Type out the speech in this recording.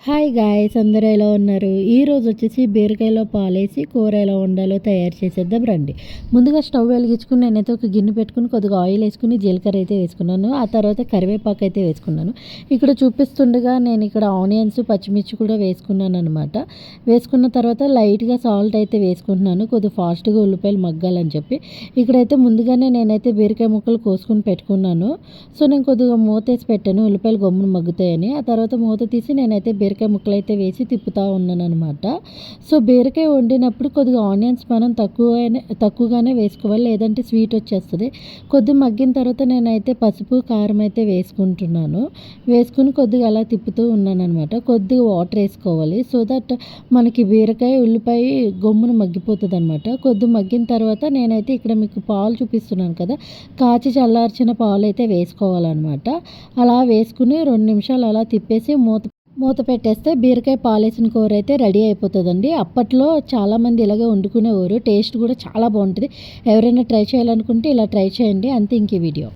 Hi guys, అందరూ ఎలా ఉన్నారు? ఈరోజు వచ్చేసి బీరకాయలో పాలేసి కూర ఎలా వండాలో తయారు చేసేద్దాం రండి. ముందుగా స్టవ్ వెలిగించుకుని నేనైతే ఒక గిన్నె పెట్టుకుని కొద్దిగా ఆయిల్ వేసుకుని జీలకర్ర అయితే వేసుకున్నాను. ఆ తర్వాత కరివేపాకు అయితే వేసుకున్నాను. ఇక్కడ చూపిస్తుండగా నేను ఇక్కడ ఆనియన్స్ పచ్చిమిర్చి కూడా వేసుకున్నాను అనమాట. వేసుకున్న తర్వాత లైట్గా సాల్ట్ అయితే వేసుకుంటున్నాను, కొద్దిగా ఫాస్ట్గా ఉల్లిపాయలు మగ్గాలని చెప్పి. ఇక్కడైతే ముందుగానే నేనైతే బీరకాయ ముక్కలు కోసుకుని పెట్టుకున్నాను. సో నేను కొద్దిగా మూతేసి పెట్టాను ఉల్లిపాయలు గమ్మున మగ్గుతాయని. ఆ తర్వాత మూత తీసి నేనైతే బీరకాయ ముక్కలు అయితే వేసి తిప్పుతూ ఉన్నాను అనమాట. సో బీరకాయ వండినప్పుడు కొద్దిగా ఆనియన్స్ మనం తక్కువగానే వేసుకోవాలి, లేదంటే స్వీట్ వచ్చేస్తుంది. కొద్దిగా మగ్గిన తర్వాత నేనైతే పసుపు కారం అయితే వేసుకుంటున్నాను. వేసుకుని కొద్దిగా అలా తిప్పుతూ ఉన్నాను అనమాట. కొద్దిగా వాటర్ వేసుకోవాలి, సో దట్ మనకి బీరకాయ ఉల్లిపాయ గమ్మున మగ్గిపోతుంది అనమాట. కొద్దిగా మగ్గిన తర్వాత నేనైతే ఇక్కడ మీకు పాలు చూపిస్తున్నాను కదా, కాచి చల్లార్చిన పాలు అయితే వేసుకోవాలన్నమాట. అలా వేసుకుని 2 నిమిషాలు అలా తిప్పేసి మూత పెట్టేస్తే బీరకాయ పాలేసిన కూర అయితే రెడీ అయిపోతుందండి. అప్పట్లో చాలామంది ఇలాగే వండుకునేవారు. టేస్ట్ కూడా చాలా బాగుంటుంది. ఎవరైనా ట్రై చేయాలనుకుంటే ఇలా ట్రై చేయండి. అంతే, ఇంక వీడియో.